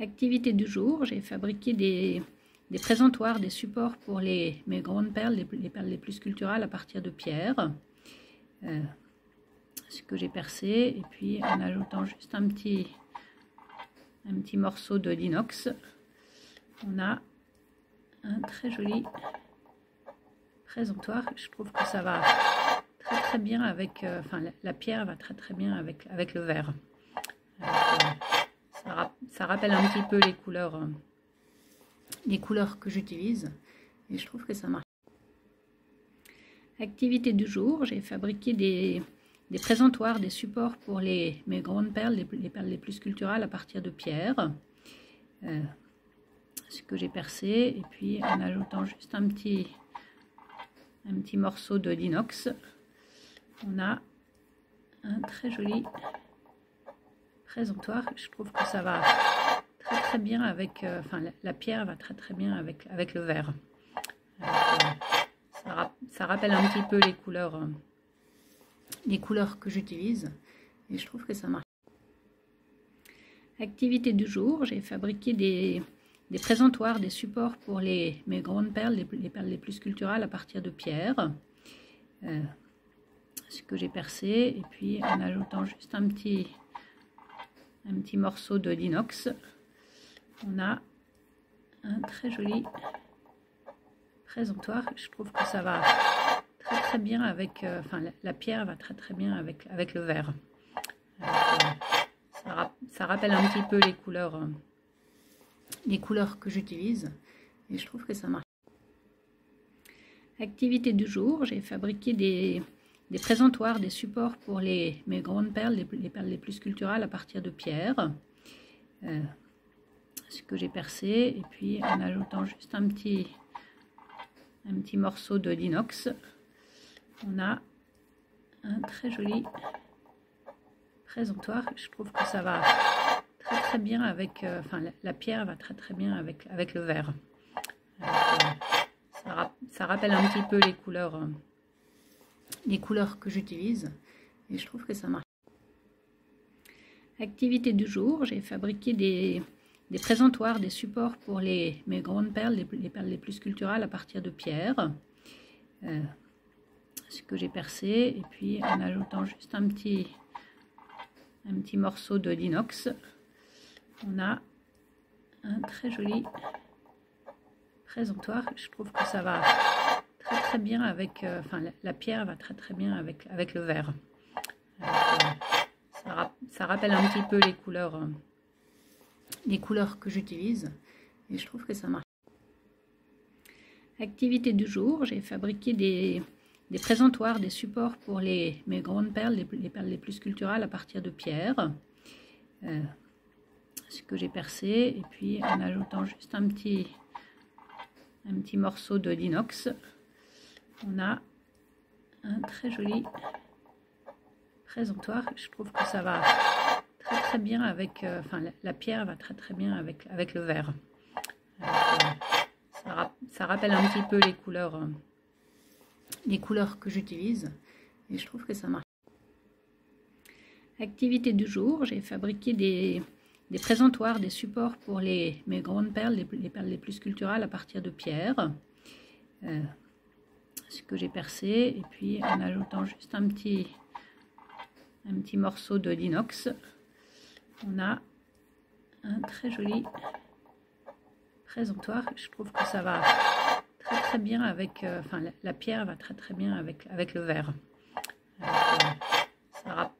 Activité du jour, j'ai fabriqué des présentoirs, des supports pour mes grandes perles, les perles les plus sculpturales à partir de pierre. Ce que j'ai percé, et puis en ajoutant juste un petit morceau d'inox, on a un très joli présentoir. Je trouve que ça va très bien avec, la pierre va très bien avec le verre. Ça rappelle un petit peu les couleurs que j'utilise, et je trouve que ça marche. Activité du jour, j'ai fabriqué des présentoirs, des supports pour mes grandes perles, les perles les plus sculpturales à partir de pierre. Ce que j'ai percé, et puis en ajoutant juste un petit morceau d'inox, on a un très joli présentoir. Je trouve que ça va très bien avec, la pierre va très bien avec le verre. Ça rappelle un petit peu les couleurs que j'utilise, et je trouve que ça marche. Activité du jour, j'ai fabriqué des présentoirs, des supports pour mes grandes perles, les perles les plus sculpturales à partir de pierre. Ce que j'ai percé, et puis en ajoutant juste un petit morceau d'inox, on a un très joli présentoir. Je trouve que ça va très bien avec, la pierre va très bien avec le verre. Ça rappelle un petit peu les couleurs que j'utilise, et je trouve que ça marche. Activité du jour, j'ai fabriqué des présentoirs, des supports pour mes grandes perles, les perles les plus sculpturales à partir de pierre. Ce que j'ai percé, et puis en ajoutant juste un petit morceau d'inox, on a un très joli présentoir. Je trouve que ça va très bien avec, la pierre va très bien avec le verre. Ça rappelle un petit peu les couleurs que j'utilise, et je trouve que ça marche. Activité du jour, j'ai fabriqué des présentoirs, des supports pour mes grandes perles, les perles les plus sculpturales à partir de pierre. Ce que j'ai percé, et puis en ajoutant juste un petit morceau d'inox, on a un très joli présentoir. Je trouve que ça va très bien avec, la pierre va très bien avec le verre. Ça rappelle un petit peu les couleurs que j'utilise, et je trouve que ça marche. Activité du jour, j'ai fabriqué des présentoirs, des supports pour mes grandes perles, les perles les plus sculpturales à partir de pierre. Ce que j'ai percé, et puis en ajoutant juste un petit morceau d'inox, on a un très joli présentoir. Je trouve que ça va très bien avec, la pierre va très bien avec le verre. Ça rappelle un petit peu les couleurs que j'utilise, et je trouve que ça marche. Activité du jour, j'ai fabriqué des présentoirs, des supports pour mes grandes perles, les perles les plus sculpturales à partir de pierre. Ce que j'ai percé, et puis en ajoutant juste un petit morceau d'inox, on a un très joli présentoir. Je trouve que ça va très bien avec, la pierre va très bien avec le verre.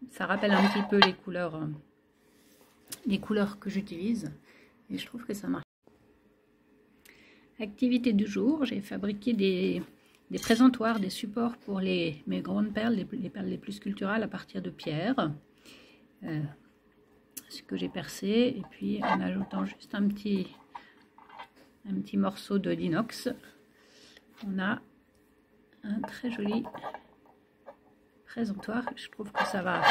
Ça rappelle un petit peu les couleurs que j'utilise, et je trouve que ça marche. Activité du jour, j'ai fabriqué des présentoirs, des supports pour mes grandes perles, les perles les plus sculpturales à partir de pierre. Ce que j'ai percé, et puis en ajoutant juste un petit morceau d'inox, on a un très joli présentoir. Je trouve que ça va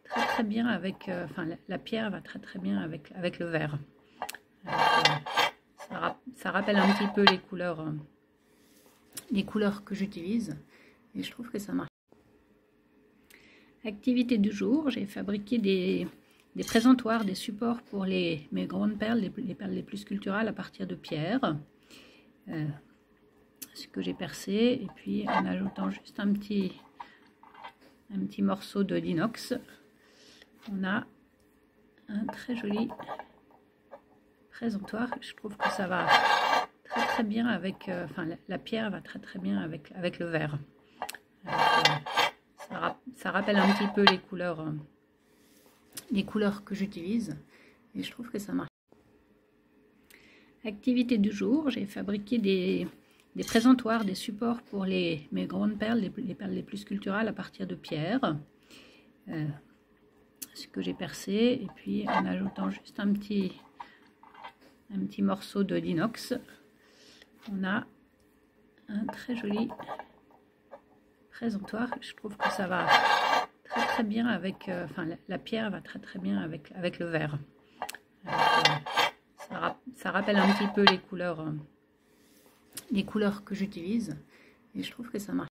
très bien avec, la pierre va très bien avec le verre. Ça rappelle un petit peu les couleurs que j'utilise, et je trouve que ça marche. Activité du jour, j'ai fabriqué des des présentoirs, des supports pour mes grandes perles, les perles les plus sculpturales à partir de pierre. Ce que j'ai percé, et puis en ajoutant juste un petit morceau d'inox, on a un très joli présentoir. Je trouve que ça va très bien avec, la pierre va très bien avec le verre. Ça rappelle un petit peu les couleurs que j'utilise, et je trouve que ça marche. Activité du jour, j'ai fabriqué des présentoirs, des supports pour mes grandes perles, les perles les plus sculpturales à partir de pierre. Ce que j'ai percé, et puis en ajoutant juste un petit morceau d'inox, on a un très joli présentoir. Je trouve que ça va très bien avec, la pierre va très bien avec le verre. Ça rappelle un petit peu les couleurs que j'utilise, et je trouve que ça marche.